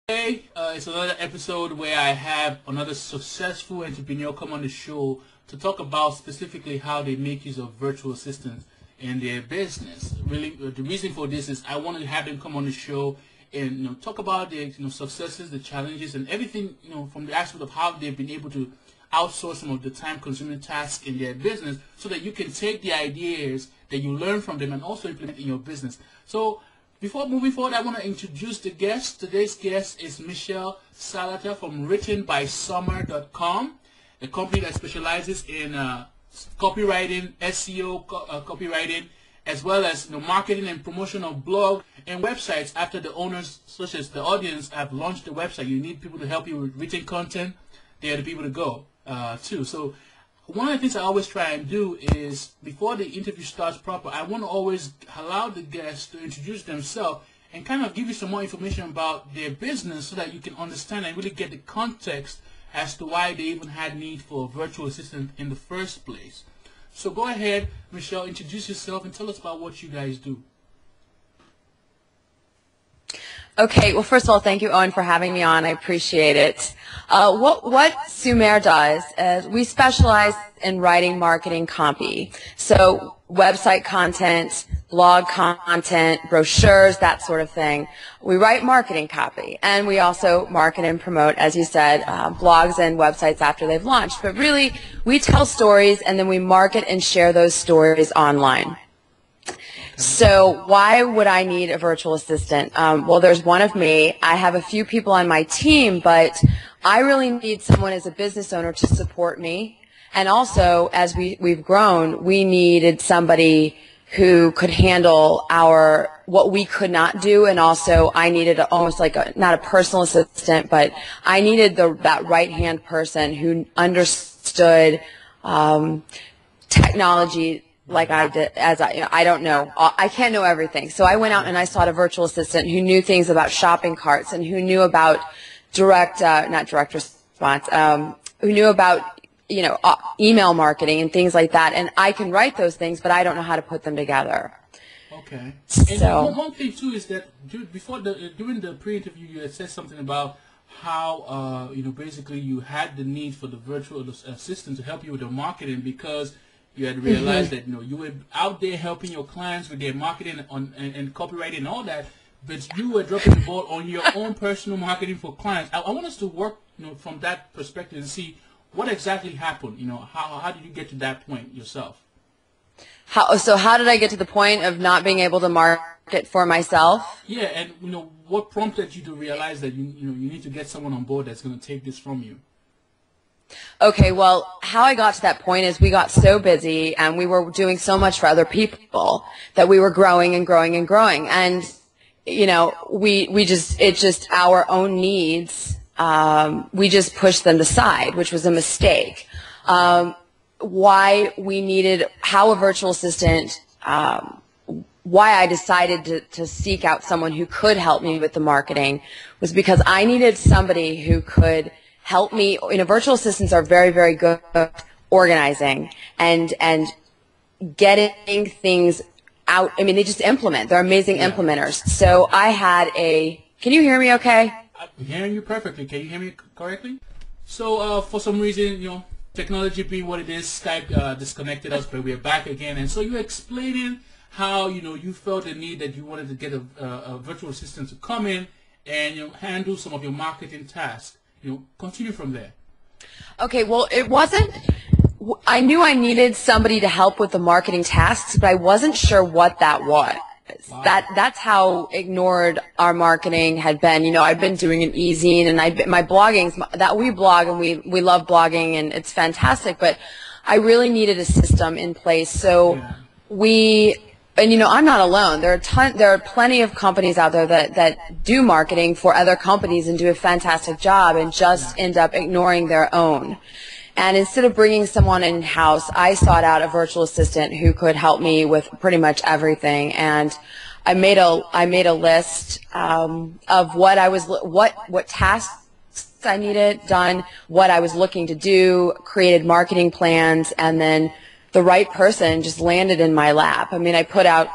Today is another episode where I have another successful entrepreneur come on the show to talk about specifically how they make use of virtual assistants in their business. Really, the reason for this is I wanted to have them come on the show and talk about their successes, the challenges, and everything from the aspect of how they've been able to outsource some of the time-consuming tasks in their business, so that you can take the ideas that you learn from them and also implement in your business. So, before moving forward, I want to introduce the guest. Today's guest is Michelle Salata from writtenbysummer.com, a company that specializes in copywriting, SEO copywriting, as well as marketing and promotion of blog and websites. After the owners, such as the audience, have launched the website, you need people to help you with written content. They are the people to go to. So one of the things I always try and do is, before the interview starts proper, I want to always allow the guests to introduce themselves and kind of give you some more information about their business so that you can understand and really get the context as to why they even had need for a virtual assistant in the first place. So go ahead, Michelle, introduce yourself and tell us about what you guys do. Okay, well, first of all, thank you, Owen, for having me on. I appreciate it. What Sumer does is we specialize in writing marketing copy. So website content, blog content, brochures, that sort of thing. We write marketing copy, and we also market and promote, as you said, blogs and websites after they've launched. But really, we tell stories, and then we market and share those stories online. So why would I need a virtual assistant? Well, there's one of me. I have a few people on my team, but I really need someone as a business owner to support me. And also, as we've grown, we needed somebody who could handle what we could not do, and also I needed almost like not a personal assistant, but I needed that right-hand person who understood technology like I did. I don't know. I can't know everything. So I went out and I sought a virtual assistant who knew things about shopping carts and who knew about not direct response, who knew about email marketing and things like that. And I can write those things, but I don't know how to put them together. Okay. So and one thing too is that during the pre-interview, you had said something about how basically you had the need for the virtual assistant to help you with the marketing because you had realized that you were out there helping your clients with their marketing and copywriting and all that, but you were dropping the ball on your own personal marketing for clients. I want us to work from that perspective and see what exactly happened. How did you get to that point yourself? So how did I get to the point of not being able to market for myself? Yeah, and what prompted you to realize that you need to get someone on board that's going to take this from you? Okay, well, how I got to that point is we got so busy and we were doing so much for other people that we were growing and growing and growing. And, it's just our own needs. We just pushed them aside, which was a mistake. How a virtual assistant, why I decided to seek out someone who could help me with the marketing was because I needed somebody who could help me. Virtual assistants are very, very good at organizing and getting things out. I mean, they just implement. They're amazing implementers. So I had can you hear me okay? I'm hearing you perfectly. Can you hear me correctly? So for some reason, technology being what it is, Skype disconnected us, but we're back again. And so you were explaining how, you felt the need that you wanted to get a virtual assistant to come in and, handle some of your marketing tasks. Continue from there. Okay, well, it wasn't. I knew I needed somebody to help with the marketing tasks, but I wasn't sure what that was. Wow. That's how ignored our marketing had been. I've been doing an e-zine and my blogging, that we blog and we love blogging and it's fantastic, but I really needed a system in place. So I'm not alone. There are plenty of companies out there that do marketing for other companies and do a fantastic job and just end up ignoring their own. And instead of bringing someone in-house, I sought out a virtual assistant who could help me with pretty much everything. And I made a list of what tasks I needed done, what I was looking to do, created marketing plans, and then the right person just landed in my lap. I mean, I put out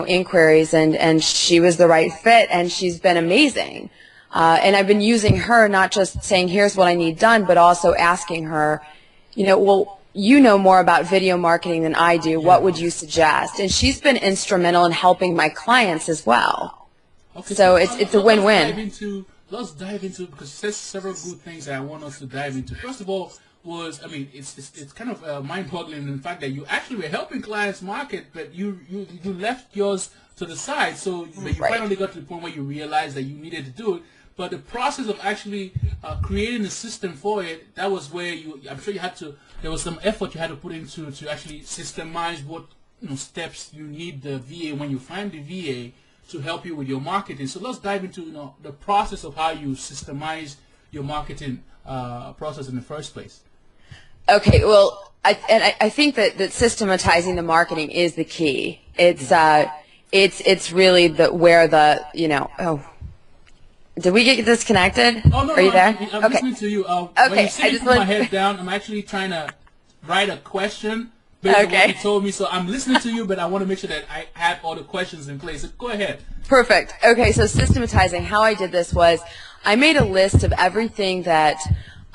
inquiries, and she was the right fit, and she's been amazing. And I've been using her, not just saying, here's what I need done, but also asking her, well, you know more about video marketing than I do. What would you suggest? And she's been instrumental in helping my clients as well. Okay, so it's a win-win. Let's dive into, because she says several good things that I want us to dive into. First of all, it's kind of mind-boggling in the fact that you actually were helping clients market, but you left yours to the side. So but you finally got to the point where you realized that you needed to do it. But the process of actually creating a system for it, that was where I'm sure you had to, there was some effort you had to put into to actually systemize what steps you need the VA when you find the VA to help you with your marketing. So let's dive into the process of how you systemize your marketing process in the first place. Okay, well, I think that systematizing the marketing is the key. It's really where the did we get disconnected? Oh, no, Are you there? I'm listening to you. Okay, when you see me put my head down, I'm actually trying to write a question based on what you told me. So I'm listening to you, but I want to make sure that I have all the questions in place. So go ahead. Perfect. Okay, so systematizing, how I did this was I made a list of everything that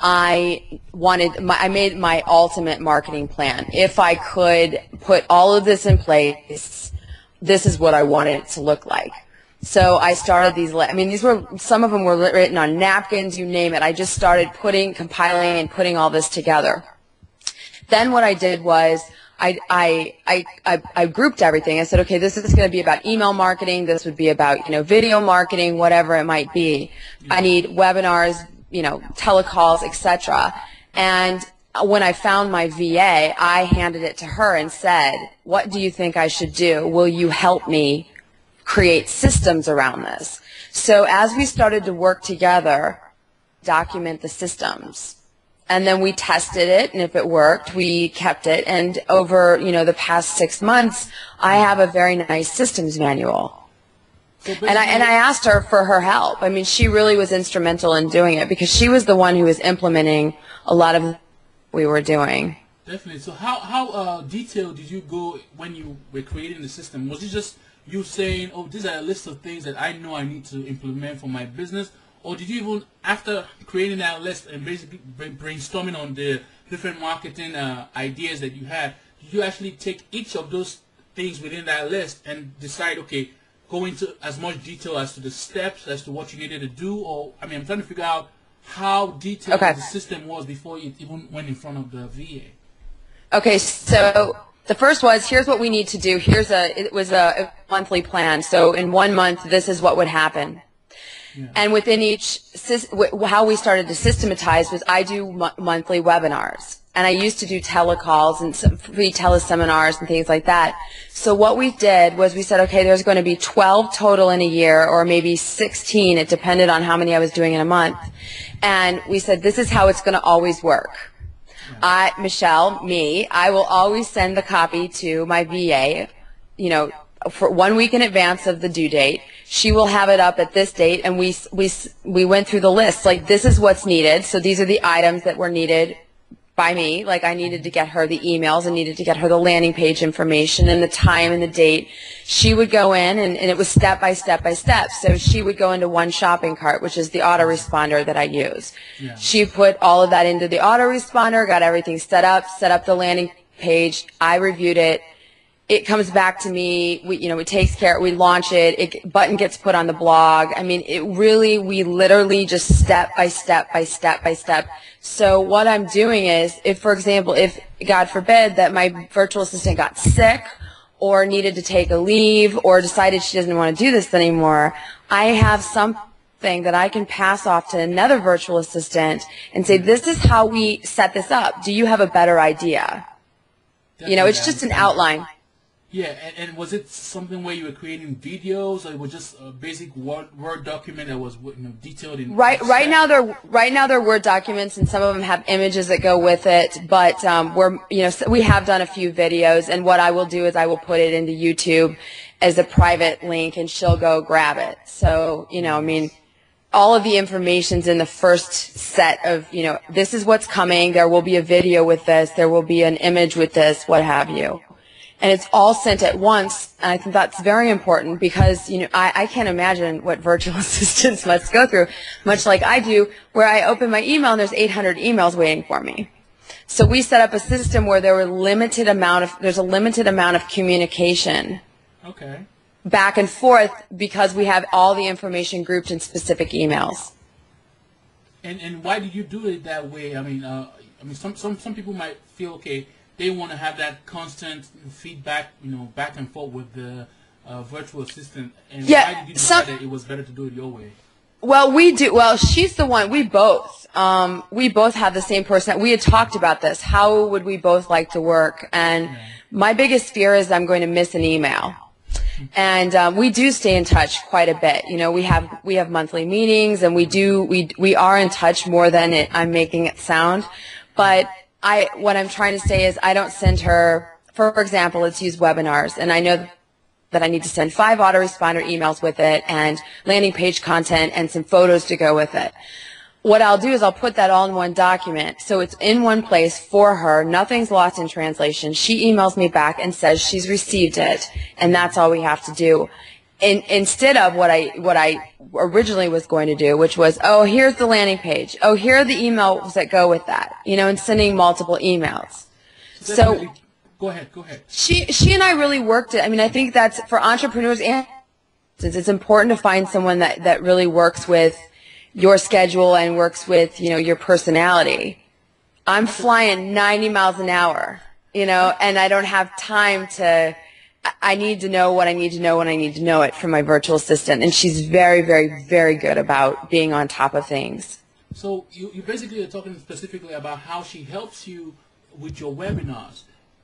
I wanted. I made my ultimate marketing plan. If I could put all of this in place, this is what I wanted it to look like. So I started these, some of them were written on napkins, you name it. I just started compiling and putting all this together. Then what I did was I grouped everything. I said, okay, this is going to be about email marketing. This would be about, video marketing, whatever it might be. I need webinars, telecalls, etc. And when I found my VA, I handed it to her and said, what do you think I should do? Will you help me create systems around this? So as we started to work together, document the systems. And then we tested it, and if it worked, we kept it. And over, the past 6 months, I have a very nice systems manual. And I asked her for her help. She really was instrumental in doing it because she was the one who was implementing a lot of what we were doing. Definitely. So how detailed did you go when you were creating the system? Was it just you saying, oh, these are a list of things that I know I need to implement for my business? Or did you even, after creating that list and basically brainstorming on the different marketing ideas that you had, did you actually take each of those things within that list and decide, okay, go into as much detail as to the steps, as to what you needed to do? Or, I'm trying to figure out how detailed the system was before it even went in front of the VA. Okay, so the first was, here's what we need to do. It was a monthly plan. So in 1 month, this is what would happen. Yeah. And within how we started to systematize was I do monthly webinars. And I used to do telecalls and some free teleseminars and things like that. So what we did was we said, okay, there's going to be 12 total in a year, or maybe 16. It depended on how many I was doing in a month. And we said, this is how it's going to always work. Michelle, I will always send the copy to my VA, for 1 week in advance of the due date. She will have it up at this date, and we went through the list. Like, this is what's needed. So these are the items that were needed by me. Like, I needed to get her the emails, I needed to get her the landing page information and the time and the date. She would go in, and it was step by step by step. So she would go into one shopping cart, which is the autoresponder that I use. Yeah. She put all of that into the autoresponder, got everything set up the landing page. I reviewed it. It comes back to me, it takes care, we launch it, button gets put on the blog. We literally just step by step by step by step. So what I'm doing is, for example, if God forbid that my virtual assistant got sick or needed to take a leave or decided she doesn't want to do this anymore, I have something that I can pass off to another virtual assistant and say, this is how we set this up. Do you have a better idea? It's just an outline. Yeah, and was it something where you were creating videos, or it was just a basic Word document that was detailed in? Right now they're Word documents, and some of them have images that go with it. But we have done a few videos, and what I will do is I will put it into YouTube as a private link, and she'll go grab it. So all of the information's in the first set of this is what's coming. There will be a video with this. There will be an image with this. What have you. and it's all sent at once. And I think that's very important because, you know, I can't imagine what virtual assistants must go through, much like I do, where I open my email and there's 800 emails waiting for me. So we set up a system where there's a limited amount of communication. Okay. Back and forth because we have all the information grouped in specific emails. And why did you do it that way? I mean, some people might feel, okay, they want to have that constant feedback, you know, back and forth with the virtual assistant. And why did you decide that it was better to do it your way? Well, we do. Well, she's the one. We both have the same person. We had talked about this. How would we both like to work? And my biggest fear is I'm going to miss an email. And we do stay in touch quite a bit. You know, we have monthly meetings, and we are in touch more than I'm making it sound. But what I'm trying to say is I don't send her, for example, let's use webinars, and I know that I need to send 5 autoresponder emails with it and landing page content and some photos to go with it. What I'll do is I'll put that all in one document, so it's in one place for her. Nothing's lost in translation. She emails me back and says she's received it, and that's all we have to do. Instead of what I originally was going to do, which was, oh, here's the landing page. Oh, here are the emails that go with that. You know, and sending multiple emails. So go ahead. She and I really worked it. I mean, I think that's for entrepreneurs, and it's important to find someone that really works with your schedule and works with, you know, your personality. I'm flying 90 miles an hour, you know, and I don't have time to, I need to know what I need to know when I need to know it from my virtual assistant. And she's very, very, very good about being on top of things. So you basically are talking specifically about how she helps you with your webinars.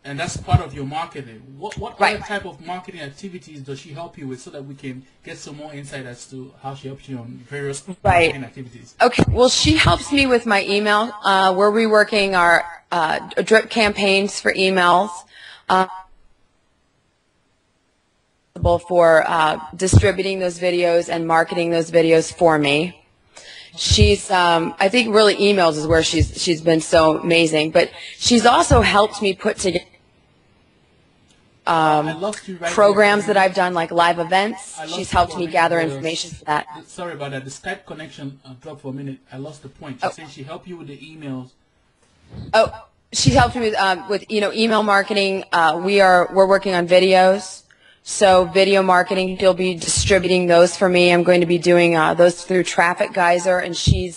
And that's part of your marketing. What other type of marketing activities does she help you with so that we can get some more insight as to how she helps you on various marketing activities? Okay. Well, she helps me with my email. We're reworking our drip campaigns for emails. For distributing those videos and marketing those videos for me. She's, I think really emails is where she's been so amazing, but she's also helped me put together programs that I've done, like live events. She's helped me gather information for that. Sorry about that. The Skype connection dropped for a minute. I lost the point. She's saying she helped you with the emails. Oh, she helped me with you know, email marketing. We're working on videos. So video marketing, she'll be distributing those for me. I'm going to be doing those through Traffic Geyser, and she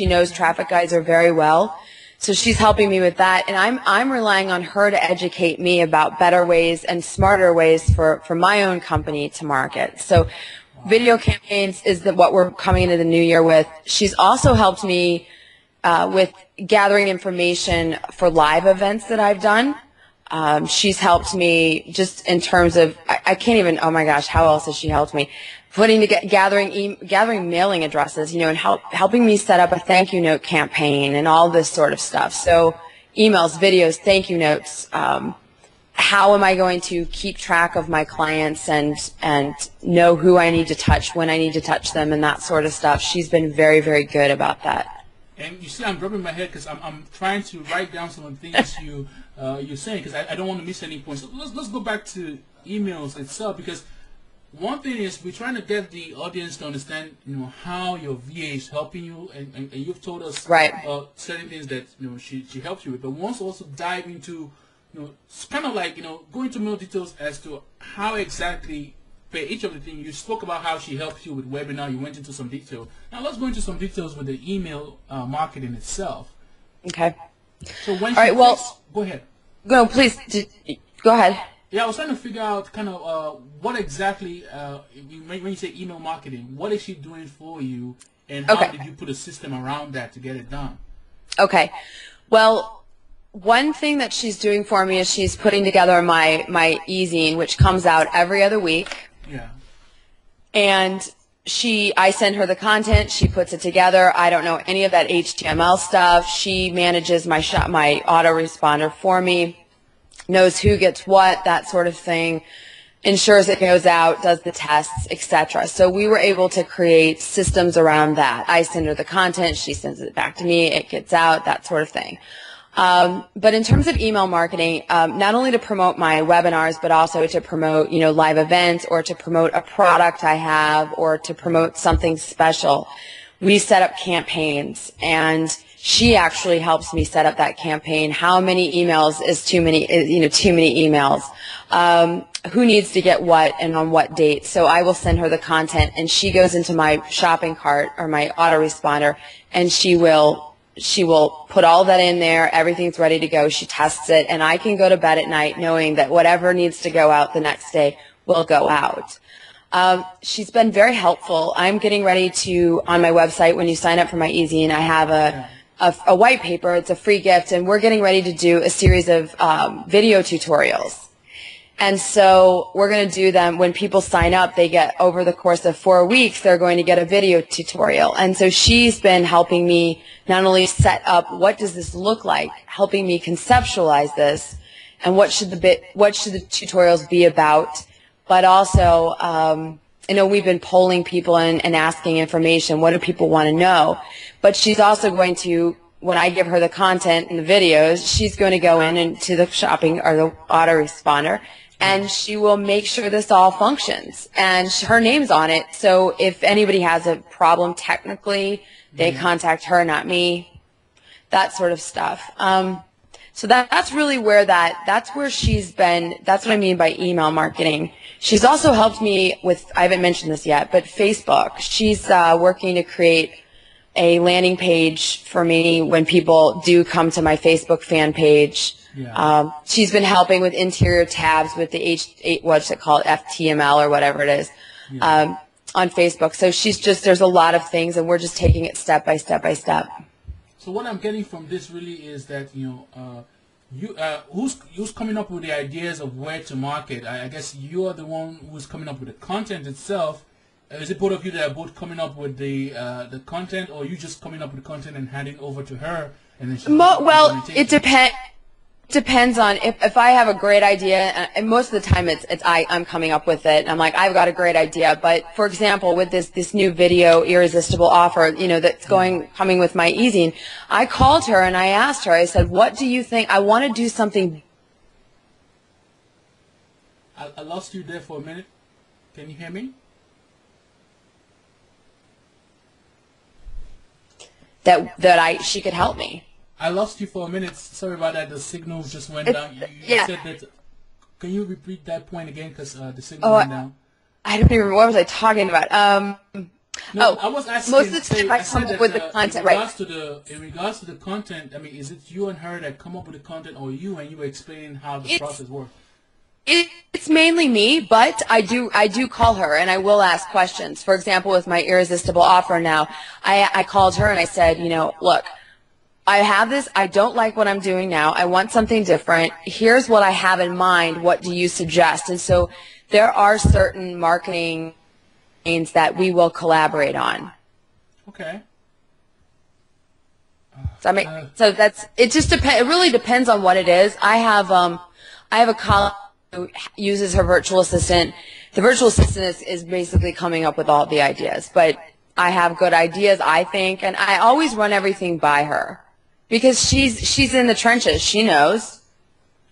knows Traffic Geyser very well. So she's helping me with that, and I'm relying on her to educate me about better ways and smarter ways for my own company to market. So video campaigns is what we're coming into the new year with. She's also helped me with gathering information for live events that I've done. She's helped me just in terms of, I can't even, oh my gosh, how else has she helped me? Gathering mailing addresses, you know, and helping me set up a thank you note campaign and all this sort of stuff. So emails, videos, thank you notes. How am I going to keep track of my clients and know who I need to touch, when I need to touch them, and that sort of stuff? She's been very, very good about that. And you see, I'm rubbing my head because I'm trying to write down some of the things you're saying, because I don't want to miss any points. So let's go back to emails itself, because one thing is we're trying to get the audience to understand, you know, how your VA is helping you, and you've told us certain things that, you know, she helps you with. But we want to also dive into, you know, it's kind of like, you know, go into more details as to how exactly for each of the things. You spoke about how she helps you with webinar. You went into some detail. Now let's go into some details with the email marketing itself. Okay. So when go ahead. No, please go ahead. Yeah, I was trying to figure out kind of what exactly when you say email marketing, what is she doing for you, and how did you put a system around that to get it done? Okay. Well, one thing that she's doing for me is she's putting together my e-zine, which comes out every other week. Yeah. And I send her the content, she puts it together. I don't know any of that HTML stuff. She manages my autoresponder for me, knows who gets what, that sort of thing, ensures it goes out, does the tests, etc. So we were able to create systems around that. I send her the content, she sends it back to me, it gets out, that sort of thing. But in terms of email marketing, not only to promote my webinars, but also to promote, live events or to promote a product I have or to promote something special, we set up campaigns, and she actually helps me set up that campaign. How many emails is too many, too many emails? Who needs to get what and on what date? So I will send her the content, and she goes into my shopping cart or my autoresponder, and she will put all that in there. Everything's ready to go. She tests it, and I can go to bed at night knowing that whatever needs to go out the next day will go out. She's been very helpful. I'm getting ready to, on my website, when you sign up for my e-zine, I have a white paper. It's a free gift, and we're getting ready to do a series of video tutorials. And so we're going to do them when people sign up. They get, over the course of 4 weeks, they're going to get a video tutorial. And so she's been helping me not only set up what does this look like, helping me conceptualize this, and what should the tutorials be about, but also, we've been polling people and asking information. What do people want to know? But she's also going to, when I give her the content and the videos, she's going to go in into the shopping or the autoresponder, and she will make sure this all functions. And her name's on it, so if anybody has a problem technically, they contact her, not me, that sort of stuff. So that's really where that's where she's been. That's what I mean by email marketing. She's also helped me with, I haven't mentioned this yet, but Facebook. She's working to create a landing page for me when people do come to my Facebook fan page. Yeah. She's been helping with interior tabs with the what's it called, FTML or whatever it is, on Facebook. So there's a lot of things, and we're just taking it step by step by step. So what I'm getting from this really is that who's coming up with the ideas of where to market? I guess you're the one who's coming up with the content itself. Is it both of you that are both coming up with the content, or you just coming up with the content and handing over to her, and then she? Well, it depends on if I have a great idea, and most of the time I'm coming up with it, and I'm like, I've got a great idea. But for example, with this new video irresistible offer, that's coming with my e-zine, I called her and I asked her, I said, what do you think? I want to do something. I lost you there for a minute. Can you hear me? She could help me. I lost you for a minute. Sorry about that. The signal just went down. You said that. Can you repeat that point again? Because the signal went down. I don't even remember. What was I talking about? I was asking. Most of the time I come up with the content, right? In regards to the content, I mean, is it you and her that come up with the content, or you and you were explaining how the process works? It's mainly me, but I do call her, and I will ask questions. For example, with my irresistible offer now, I called her and I said, look, I have this. I don't like what I'm doing now. I want something different. Here's what I have in mind. What do you suggest? And so there are certain marketing things that we will collaborate on. Okay. So it just depends. It really depends on what it is. I have a colleague who uses her virtual assistant. The virtual assistant is basically coming up with all the ideas, but I have good ideas, I think, and I always run everything by her. Because she's in the trenches, she knows,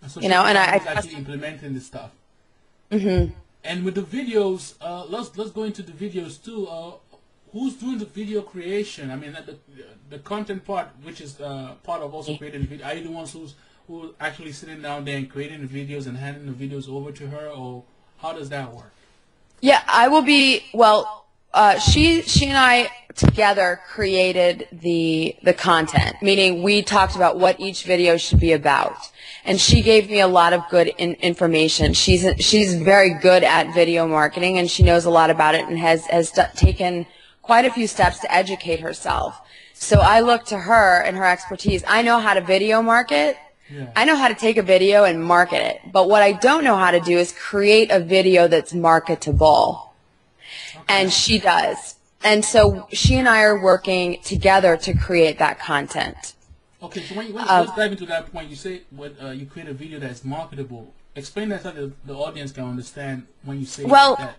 so and I actually implementing this stuff. Mm-hmm. And with the videos, let's go into the videos too. Who's doing the video creation? I mean, the content part, which is part of also creating the video. Are you the ones who actually sitting down there and creating the videos and handing the videos over to her, or how does that work? Yeah, I will be. Well, she and I together created the content, meaning we talked about what each video should be about, and she gave me a lot of good information. She's very good at video marketing, and she knows a lot about it and has taken quite a few steps to educate herself. So I look to her and her expertise. I know how to video market. Yeah. I know how to take a video and market it, but what I don't know how to do is create a video that's marketable. Okay. And she does. And so she and I are working together to create that content. Okay, so when let's dive into that point. You say you create a video that's marketable. Explain that so the audience can understand when you say that.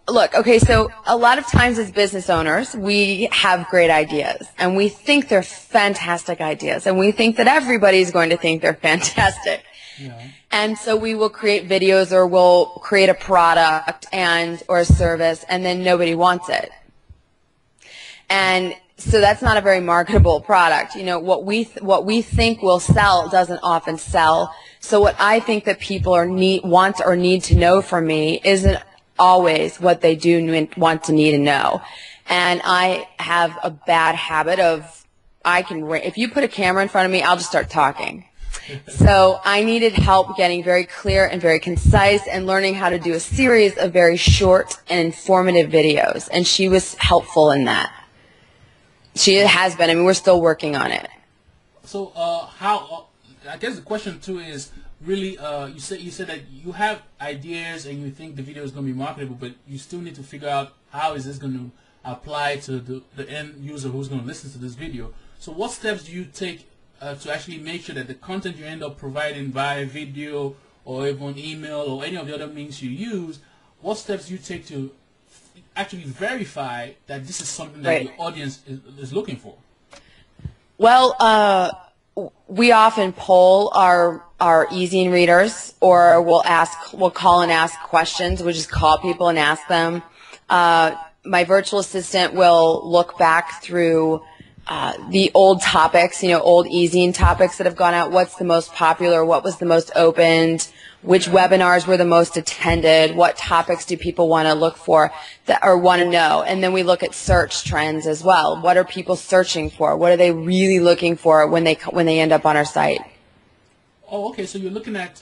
look, okay, so a lot of times as business owners, we have great ideas, and we think they're fantastic ideas, and we think that everybody's going to think they're fantastic. Yeah. And so we will create videos, or we'll create a product or a service, and then nobody wants it. And so that's not a very marketable product. You know, what we think will sell doesn't often sell. So what I think that people want or need to know from me isn't always what they do want to need and know. And I have a bad habit of, if you put a camera in front of me, I'll just start talking. So I needed help getting very clear and very concise and learning how to do a series of very short and informative videos. And she was helpful in that. She has been. I mean, we're still working on it. So I guess the question too is really, you said that you have ideas and you think the video is going to be marketable, but you still need to figure out how is this going to apply to the end user who's going to listen to this video. So what steps do you take to actually make sure that the content you end up providing via video or even email or any of the other means you use, what steps do you take to actually verify that this is something that the audience is looking for? Well, we often poll our e-zine readers, or we'll call and ask questions. We'll just call people and ask them. My virtual assistant will look back through the old topics, old e-zine topics that have gone out. What's the most popular? What was the most opened? Which webinars were the most attended? What topics do people want to look for or want to know? And then we look at search trends as well. What are people searching for? What are they really looking for when they end up on our site? Oh, okay. So you're looking at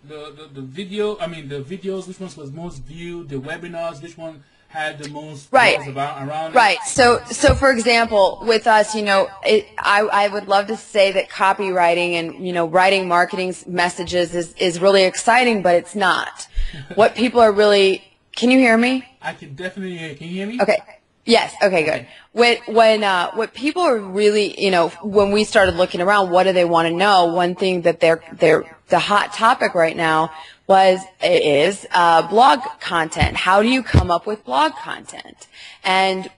the video. I mean, the videos. Which ones was most viewed? The webinars. Which one had the most around right. So for example, with us, I would love to say that copywriting and writing marketing messages is really exciting, but it's not. What people are really, can you hear me? I can definitely hear you. Can you hear me? Okay. Yes. Okay. Good. What people are really, when we started looking around, what do they want to know? One thing that the hot topic right now is blog content. How do you come up with blog content? And,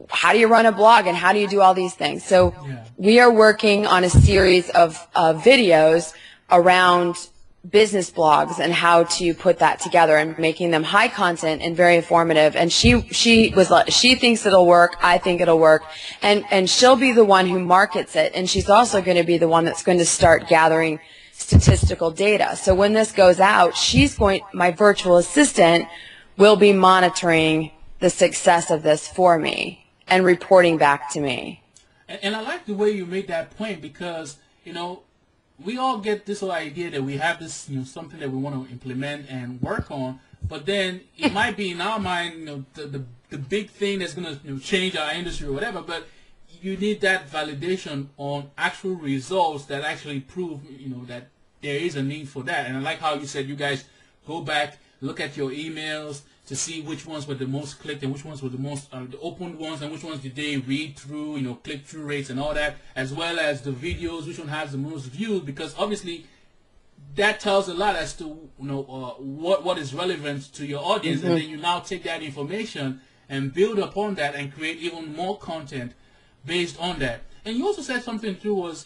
how do you run a blog and how do you do all these things? So we are working on a series of videos around business blogs and how to put that together and making them high content and very informative. And she thinks it'll work. I think it'll work. And she'll be the one who markets it. And she's also going to be the one that's going to start gathering statistical data. So when this goes out, my virtual assistant will be monitoring the success of this for me and reporting back to me. And I like the way you made that point because, we all get this whole idea that we have this, something that we want to implement and work on, but then it might be in our mind, the big thing that's going to change our industry or whatever, but you need that validation on actual results that actually prove, that there is a need for that. And I like how you said you guys go back, look at your emails to see which ones were the most clicked and which ones were the most the opened ones and which ones did they read through, click-through rates and all that, as well as the videos, which one has the most views, because obviously that tells a lot as to what is relevant to your audience, and then you now take that information and build upon that and create even more content based on that. And you also said something too was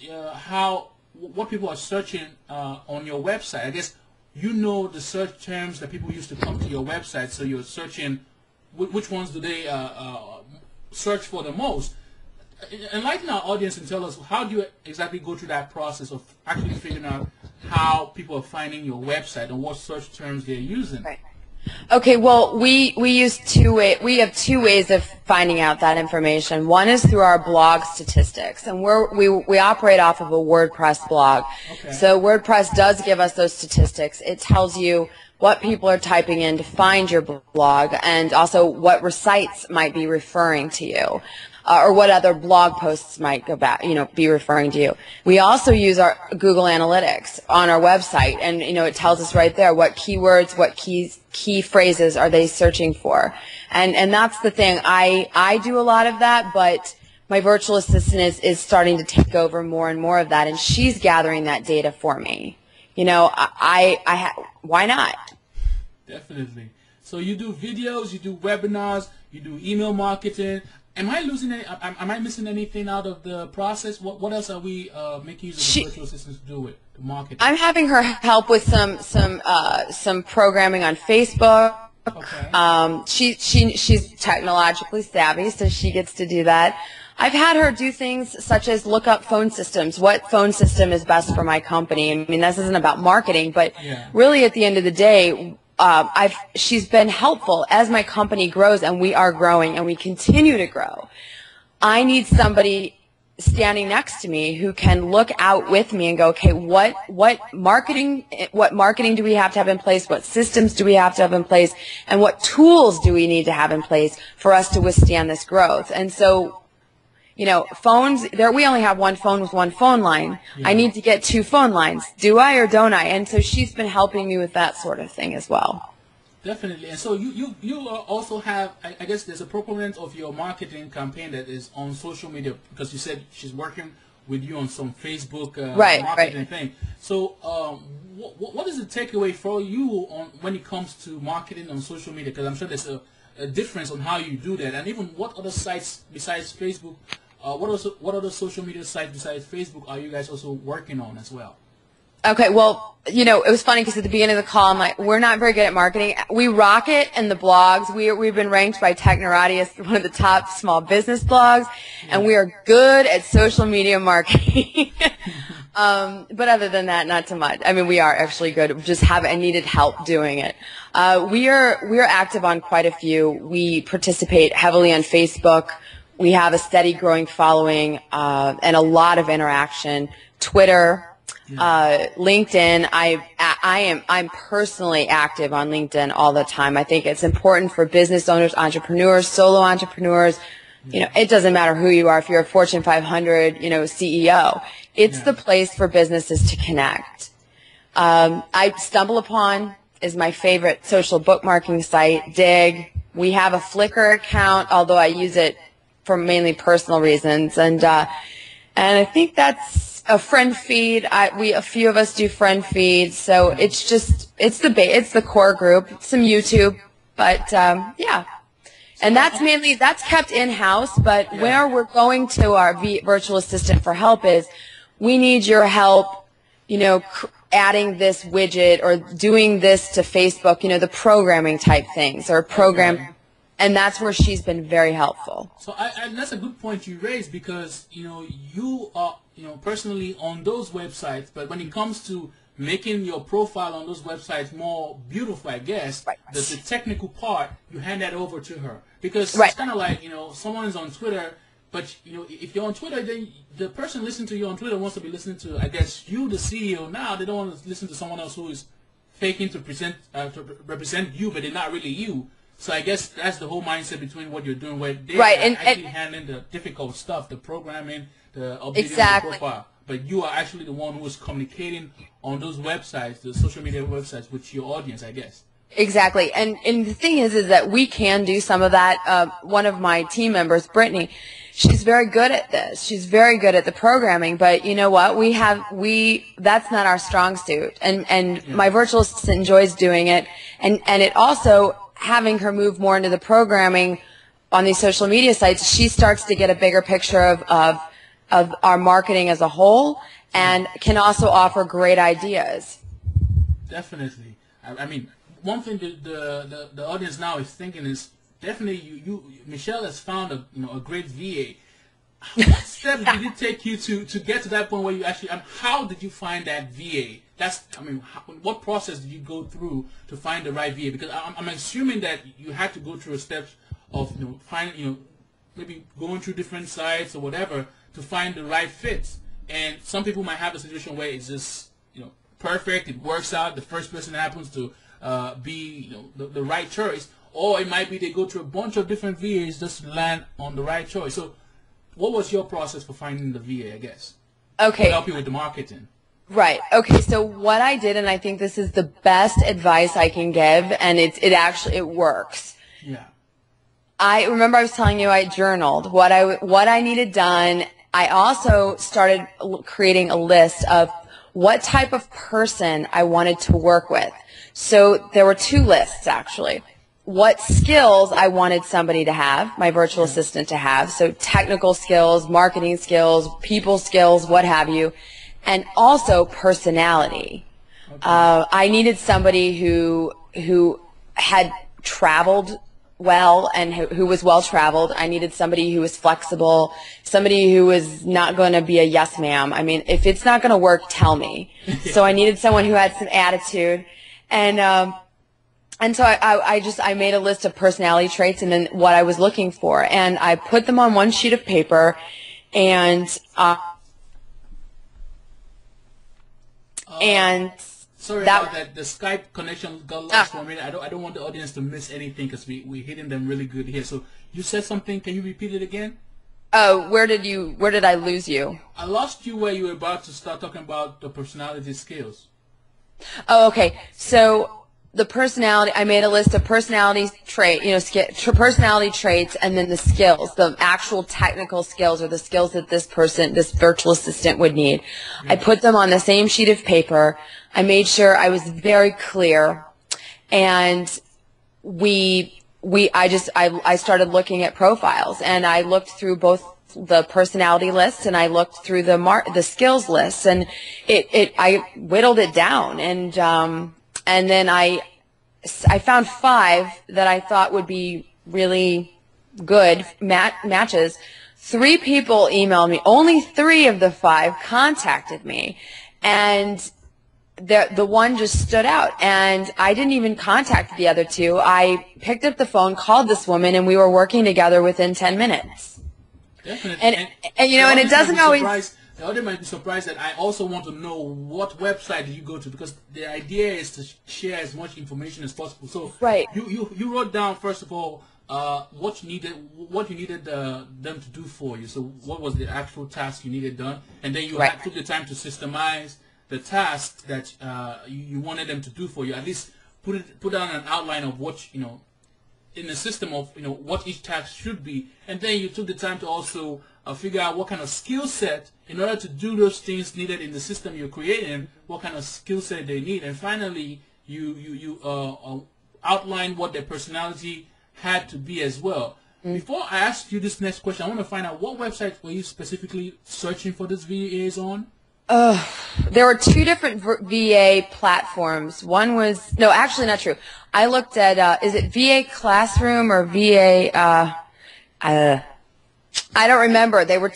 what people are searching on your website. I guess the search terms that people use to come to your website, so you're searching which ones do they search for the most. Enlighten our audience and tell us, how do you exactly go through that process of actually figuring out how people are finding your website and what search terms they're using? Right. Okay, well, we have two ways of finding out that information. One is through our blog statistics, and we operate off of a WordPress blog. Okay. So WordPress does give us those statistics. It tells you what people are typing in to find your blog, and also what sites might be referring to you. Or what other blog posts might be referring to you. We also use our Google Analytics on our website, and it tells us right there what keywords, what key phrases are they searching for, and that's the thing. I do a lot of that, but my virtual assistant is starting to take over more and more of that, and she's gathering that data for me. Why not? Definitely. So you do videos, you do webinars, you do email marketing. Am I losing any? Am I missing anything out of the process? What else are we making use of the virtual assistants to do with the marketing? I'm having her help with some programming on Facebook. Okay. She's technologically savvy, so she gets to do that. I've had her do things such as look up phone systems. What phone system is best for my company? I mean, this isn't about marketing, but really at the end of the day, she's been helpful as my company grows, and we are growing, and we continue to grow. I need somebody standing next to me who can look out with me and go, okay, what marketing do we have to have in place? What systems do we have to have in place? And what tools do we need to have in place for us to withstand this growth? And so, you know, phones, we only have one phone with one phone line. I need to get 2 phone lines. Do I or don't I? And so she's been helping me with that sort of thing as well. Definitely. And so you also have, I guess there's a proponent of your marketing campaign that is on social media, because you said she's working with you on some Facebook marketing thing. So what is the takeaway for you when it comes to marketing on social media? Because I'm sure there's a difference on how you do that. And even what other sites besides Facebook, what other social media sites besides Facebook are you guys also working on as well? Okay, well, you know, it was funny because at the beginning of the call, I'm like, we're not very good at marketing. We rock it in the blogs. We've been ranked by Technorati as one of the top small business blogs, and we are good at social media marketing. But other than that, not so much. I mean, we are actually good. I needed help doing it. We are active on quite a few. We participate heavily on Facebook. We have a steady growing following, and a lot of interaction. Twitter. LinkedIn, I'm personally active on LinkedIn all the time. I think it's important for business owners, entrepreneurs, solo entrepreneurs. You know, it doesn't matter who you are. If you're a Fortune 500, you know, CEO, it's the place for businesses to connect. I stumble upon is my favorite social bookmarking site, Dig. We have a Flickr account, although I use it for mainly personal reasons, and I think that's a friend feed. A few of us do friend feeds, so it's the core group. Some YouTube, but yeah, and that's kept in house. But where we're going to our virtual assistant for help is, we need your help. You know, adding this widget or doing this to Facebook. You know, the programming type things or program. And that's where she's been very helpful. So that's a good point you raised, because, you know, you are, you know, personally on those websites, but when it comes to making your profile on those websites more beautiful, I guess, the technical part, you hand that over to her. Because it's kind of like, you know, someone is on Twitter, but, you know, if you're on Twitter, then the person listening to you on Twitter wants to be listening to, I guess, you, the CEO. Now they don't want to listen to someone else who is faking to represent you, but they're not really you. So I guess that's the whole mindset between what you're doing, where they're actually handling the difficult stuff, the programming, the updating of the profile. But you are actually the one who is communicating on those websites, the social media websites, with your audience, I guess. Exactly. And the thing is that we can do some of that. One of my team members, Brittany, she's very good at this. She's very good at the programming, but you know what? That's not our strong suit. And my virtual assistant enjoys doing it. And it also, having her move more into the programming on these social media sites, she starts to get a bigger picture of our marketing as a whole, and can also offer great ideas. Definitely. I mean, one thing the audience now is thinking is, definitely Michelle has found a great VA. What steps did it take you to get to that point where you actually, how did you find that VA? What process did you go through to find the right VA? Because I'm assuming that you had to go through a steps of maybe going through different sites or whatever to find the right fits. And some people might have a situation where it's just perfect, it works out, the first person happens to be the right choice, or it might be they go through a bunch of different VAs just to land on the right choice. So, what was your process for finding the VA? I guess. Okay. To help you with the marketing. Right. Okay. So what I did, and I think this is the best advice I can give, and it works. Yeah. I remember I was telling you I journaled what I needed done. I also started creating a list of what type of person I wanted to work with. So there were 2 lists actually. what skills I wanted somebody to have, my virtual assistant to have. So technical skills, marketing skills, people skills, what have you, and also personality. I needed somebody who had traveled well and who was well traveled. I needed somebody who was flexible, somebody who was not going to be a yes ma'am. I mean, if it's not going to work, tell me. So I needed someone who had some attitude, and so I made a list of personality traits and then what I was looking for, and I put them on one sheet of paper, and Sorry about that. The Skype connection got lost for a minute. I don't want the audience to miss anything because we're hitting them really good here. So you said something. Can you repeat it again? Oh, where did I lose you? I lost you where you were about to start talking about the personality skills. Oh, okay. So the personality, I made a list of personality personality traits, and then the skills, the actual technical skills, or the skills that this virtual assistant would need. I put them on the same sheet of paper. I made sure I was very clear, and I started looking at profiles, and I looked through both the personality lists and I looked through the skills lists, and I whittled it down, and then I found 5 that I thought would be really good matches. 3 people emailed me. Only 3 of the 5 contacted me, and the one just stood out, and I didn't even contact the other 2. I picked up the phone, called this woman, and we were working together within 10 minutes. Definitely. And you know, and it doesn't always... The audience might be surprised that I also want to know what website did you go to, because the idea is to share as much information as possible. So right. You wrote down, first of all, what you needed them to do for you. So what was the actual task you needed done, and then you took the time to systemize the tasks that you wanted them to do for you. At least put down an outline of what in the system of what each task should be, and then you took the time to also figure out what kind of skill set, in order to do those things needed in the system you're creating, what kind of skill set they need, and finally you outline what their personality had to be as well. Before I ask you this next question, I want to find out, what website were you specifically searching for this VAs on? There were 2 different VA platforms. One was, no, actually not true. I looked at, is it VA Classroom or VA, I don't remember. There are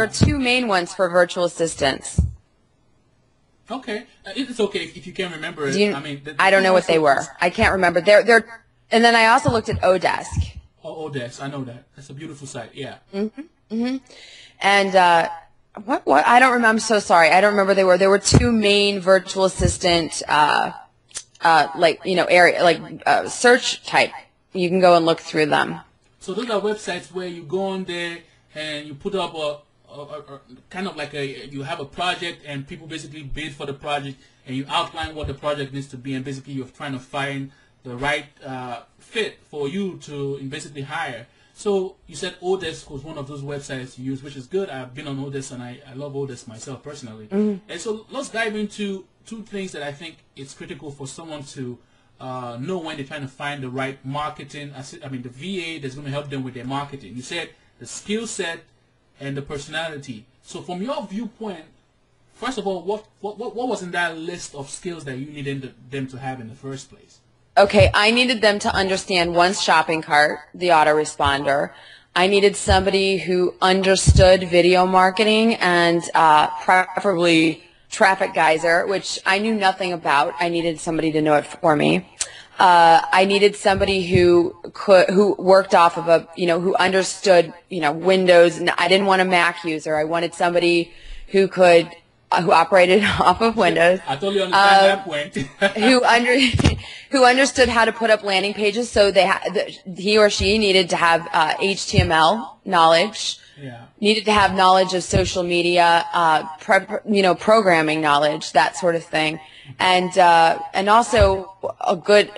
2 main ones for virtual assistants. Okay. It's okay if you can't remember it. I don't know what they were. I can't remember. And then I also looked at Odesk. Oh, Odesk. I know that. That's a beautiful site. Yeah. And, what? I don't remember. I'm so sorry. I don't remember there were 2 main virtual assistant, area, search type. You can go and look through them. So those are websites where you go on there and you put up a kind of like you have a project, and people basically bid for the project, and you outline what the project needs to be, and basically you're trying to find the right fit for you to basically hire. So you said Odesk was one of those websites you use, which is good. I've been on Odesk, and I love Odesk myself personally. And so let's dive into 2 things that I think it's critical for someone to know when they're trying to find the right marketing. The VA that's going to help them with their marketing. You said the skill set and the personality. So from your viewpoint, first of all, what was in that list of skills that you needed them to have in the first place? Okay, I needed them to understand one's shopping cart, the autoresponder. I needed somebody who understood video marketing and preferably Traffic Geyser, which I knew nothing about. I needed somebody to know it for me. I needed somebody who worked off of who understood, Windows. And I didn't want a Mac user. I wanted somebody who operated off of Windows. I totally understand that point. who understood how to put up landing pages. So he or she needed to have HTML knowledge. Yeah. Needed to have knowledge of social media, programming knowledge, that sort of thing, and also a good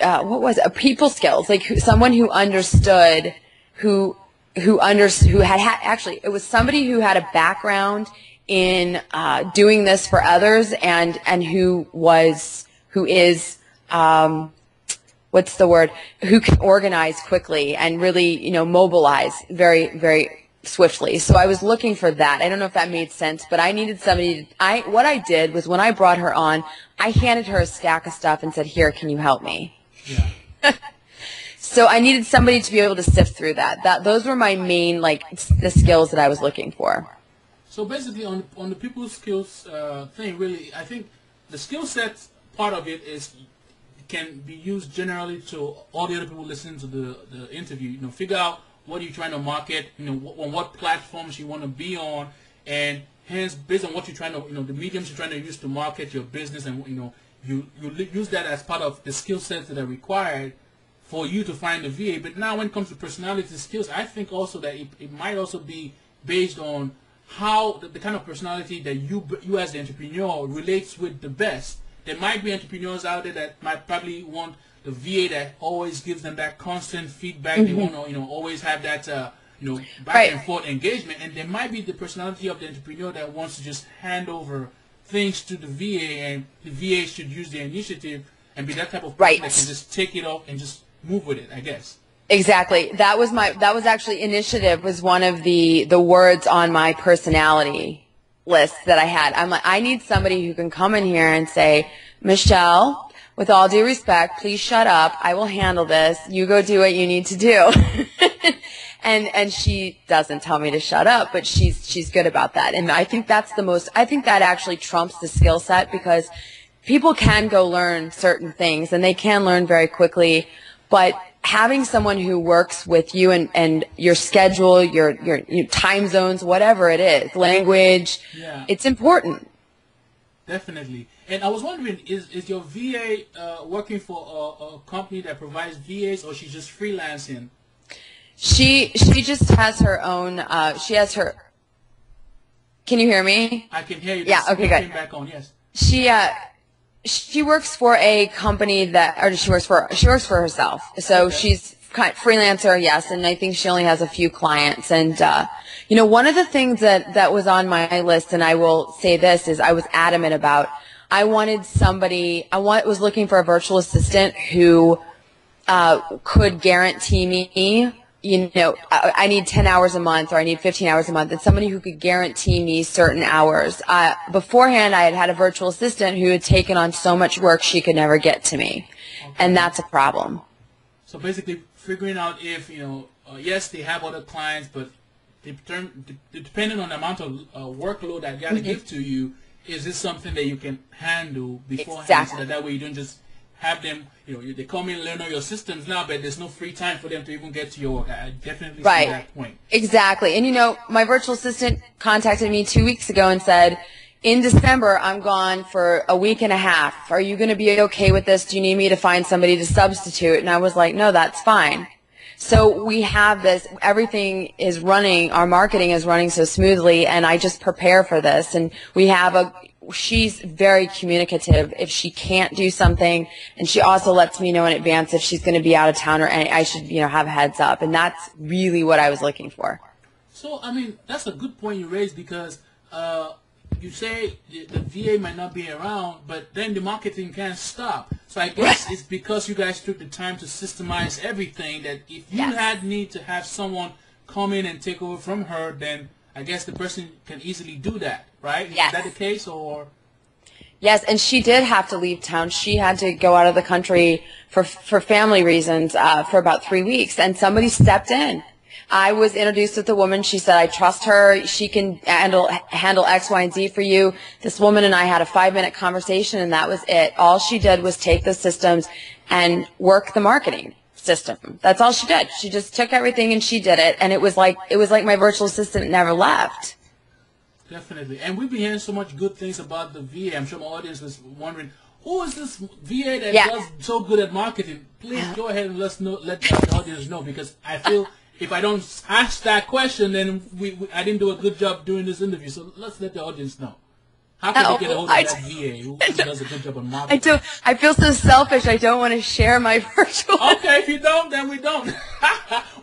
people skills, like someone who understood, actually it was somebody who had a background in doing this for others, and who is what's the word, who can organize quickly and really, mobilize very, very swiftly. So I was looking for that. I don't know if that made sense, but I needed somebody what I did was when I brought her on, I handed her a stack of stuff and said, here, can you help me? Yeah. So I needed somebody to be able to sift through that. Those were my main, the skills that I was looking for. So basically on the people skills thing, really, I think the skill set part of it can be used generally to all the other people listening to the interview. Figure out what you're trying to market, on what platforms you want to be on, and hence based on what you're trying to, the mediums you're trying to use to market your business, and you use that as part of the skill sets that are required for you to find a VA. But now when it comes to personality skills, I think also that it might also be based on how the kind of personality that you as the entrepreneur relates with the best. There might be entrepreneurs out there that might probably want the VA that always gives them that constant feedback. They want to, always have that, back and forth engagement. And there might be the personality of the entrepreneur that wants to just hand over things to the VA, and the VA should use the initiative and be that type of person that can just take it off and just move with it, I guess. Exactly. That was actually initiative was one of the words on my personality list that I had. I'm like, I need somebody who can come in here and say, Michelle, with all due respect, please shut up. I will handle this. You go do what you need to do. And she doesn't tell me to shut up, but she's good about that. And I think that actually trumps the skill set, because people can go learn certain things and they can learn very quickly, but having someone who works with you and your schedule, your time zones, whatever it is, language, it's important. Definitely. And I was wondering, is your VA working for a company that provides VAs, or she's just freelancing? She just has her own. She has her. Can you hear me? I can hear you. Yeah. Okay. Good. Came back on. Yes. She works for a company she works for herself. So she's kind of freelancer, yes, and I think she only has a few clients. And one of the things that was on my list, and I will say this, is I was adamant about. I wanted somebody. Was looking for a virtual assistant who could guarantee me. I need 10 hours a month, or I need 15 hours a month, and somebody who could guarantee me certain hours. Beforehand, I had a virtual assistant who had taken on so much work she could never get to me, and that's a problem. So basically, figuring out if, yes, they have other clients, but depending on the amount of workload that they got to give to you, is this something that you can handle beforehand? Exactly. So that way you don't just have them, they come in, learn all your systems now, but there's no free time for them to even get to your work. I definitely see that point. Exactly. And my virtual assistant contacted me 2 weeks ago and said, in December, I'm gone for a week and a half. Are you going to be okay with this? Do you need me to find somebody to substitute? And I was like, no, that's fine. So we have this, everything is running, our marketing is running so smoothly, and I just prepare for this. And she's very communicative if she can't do something, and she also lets me know in advance if she's going to be out of town, or I should, have a heads up. And that's really what I was looking for. So, that's a good point you raised, because you say the VA might not be around, but then the marketing can't stop. So I guess it's because you guys took the time to systemize everything, that if you had need to have someone come in and take over from her, then I guess the person can easily do that, right? Yes. Is that the case, or? Yes, and she did have to leave town. She had to go out of the country for family reasons for about 3 weeks, and somebody stepped in. I was introduced with a woman. She said, I trust her. She can handle X, Y, and Z for you. This woman and I had a 5-minute conversation, and that was it. All she did was take the systems and work the marketing system. That's all she did. She just took everything and she did it, and it was like my virtual assistant never left. Definitely. And we've been hearing so much good things about the VA. I'm sure my audience was wondering, who is this VA that does so good at marketing? Please go ahead and let the audience know, because I feel if I don't ask that question, then I didn't do a good job doing this interview. So let's let the audience know. How can they get a hold of I that do. VA who does a good job on marketing? I do. I feel so selfish. I don't want to share my virtual. Okay, if you don't, then we don't.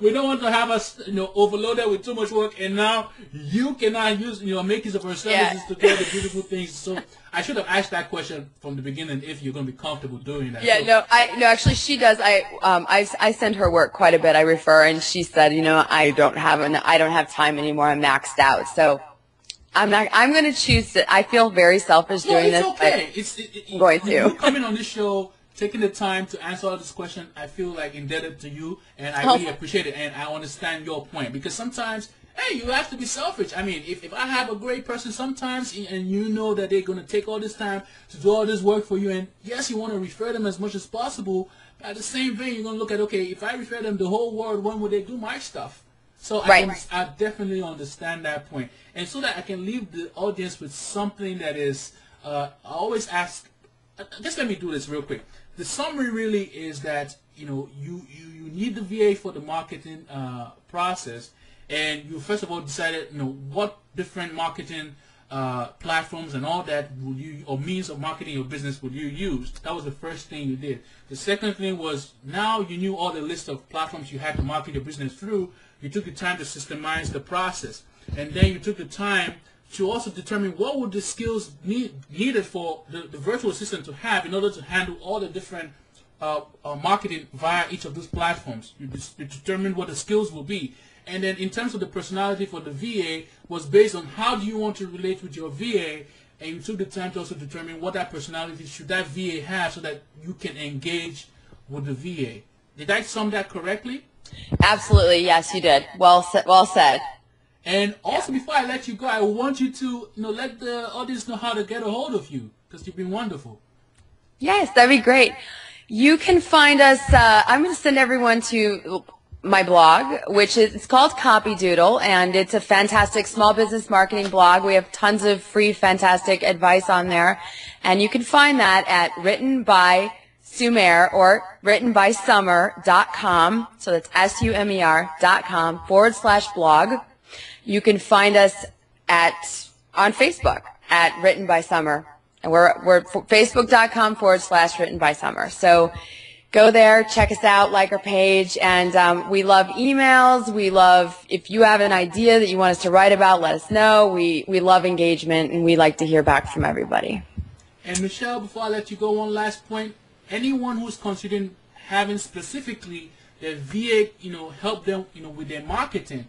We don't want to have us, overloaded with too much work, and now you cannot use, make use of our services to get the beautiful things. So I should have asked that question from the beginning if you're going to be comfortable doing that. Yeah, So, no, actually she does. I send her work quite a bit. I refer, and she said, I don't have time anymore. I'm maxed out. So I'm going to choose to. I feel very selfish doing this. Okay. I'm going to. You coming on this show, taking the time to answer all this question, I feel like indebted to you, and I really appreciate it, and I understand your point, because sometimes, hey, you have to be selfish. I mean, if I have a great person sometimes, and you know that they're going to take all this time to do all this work for you, and yes, you want to refer them as much as possible, but at the same vein, you're going to look at, okay, if I refer them the whole world, when would they do my stuff? So I definitely understand that point. And so that I can leave the audience with something that is, I always ask, just let me do this real quick. The summary really is that, you need the VA for the marketing process, and you first of all decided, what different marketing platforms and all that would you, or means of marketing your business would you use. That was the first thing you did. The second thing was, now you knew all the list of platforms you had to market your business through. You took the time to systemize the process, and then you took the time to also determine what would the skills needed for the virtual assistant to have in order to handle all the different marketing via each of those platforms. You determined what the skills will be. And then in terms of the personality for the VA was based on how do you want to relate with your VA, and you took the time to also determine what that personality should that VA have so that you can engage with the VA. Did I sum that correctly? Absolutely, yes, you did. Well said. And also, before I let you go, I want you to let the audience know how to get a hold of you, because you've been wonderful. Yes, that'd be great. You can find us, I'm going to send everyone to my blog, it's called Copy Doodle, and it's a fantastic small business marketing blog. We have tons of free, fantastic advice on there, and you can find that at Written by Sumer or writtenbysummer.com. So that's SUMER.com/blog. You can find us on Facebook at Written by Summer. And we're facebook.com/writtenbysummer. So go there, check us out, like our page, and we love emails. We love, if you have an idea that you want us to write about, let us know. We love engagement, and we like to hear back from everybody. And Michelle, before I let you go, one last point. Anyone who's considering having specifically their VA, help them, with their marketing,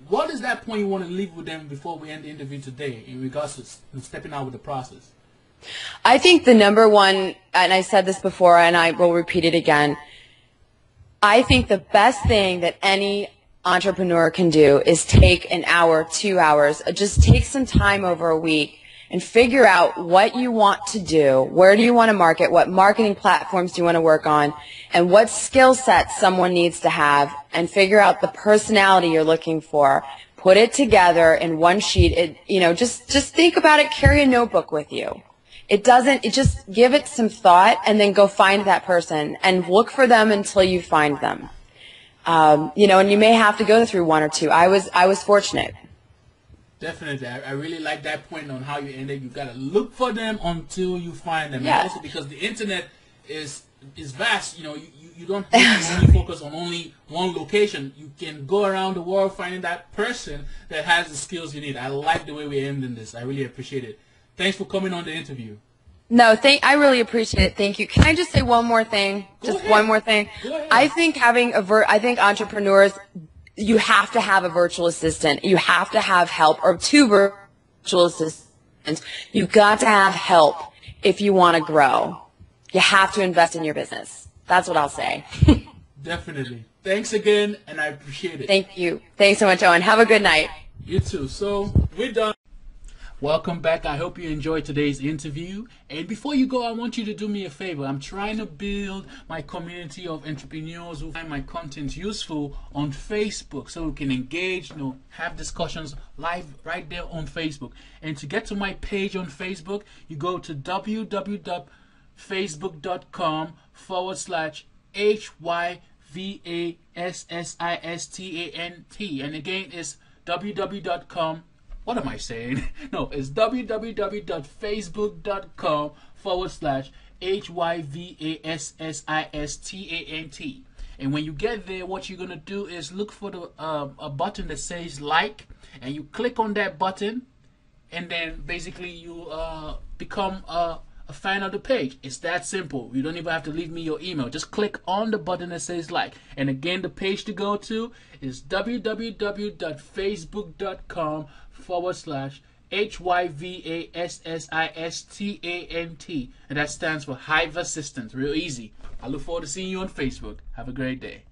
what is that point you want to leave with them before we end the interview today in regards to stepping out with the process? I think the number one, and I said this before and I will repeat it again, I think the best thing that any entrepreneur can do is take an hour, 2 hours, just take some time over a week and figure out what you want to do, where do you want to market, what marketing platforms do you want to work on, and what skill sets someone needs to have, and figure out the personality you're looking for. Put it together in one sheet. Just think about it, carry a notebook with you. Just give it some thought and then go find that person and look for them until you find them. And you may have to go through one or two. I was fortunate. Definitely. I really like that point on how you ended. You got to look for them until you find them. Yeah. And also because the internet is vast, you don't have to only focus on only one location. You can go around the world finding that person that has the skills you need. I like the way we're ending this. I really appreciate it. Thanks for coming on the interview. No, I really appreciate it. Thank you. Can I just say one more thing? One more thing. Go ahead. I think I think entrepreneurs, you have to have a virtual assistant. You have to have help, or two virtual assistants. You've got to have help if you want to grow. You have to invest in your business. That's what I'll say. Definitely. Thanks again, and I appreciate it. Thank you. Thanks so much, Owen. Have a good night. You too. So, we're done. Welcome back. I hope you enjoyed today's interview. And before you go, I want you to do me a favor. I'm trying to build my community of entrepreneurs who find my content useful on Facebook, so we can engage, have discussions live right there on Facebook. And to get to my page on Facebook, you go to www.facebook.com/HYVAssistant. And again, it's www.facebook.com/HYVAssistant. What am I saying? No, it's www.facebook.com/HYVASSISTANT. And when you get there, what you're going to do is look for the a button that says like, and you click on that button, and then basically you become a fan of the page. It's that simple. You don't even have to leave me your email. Just click on the button that says like. And again, the page to go to is www.facebook.com/HYVASSISTANT. And that stands for HYVAssistant. Real easy. I look forward to seeing you on Facebook. Have a great day.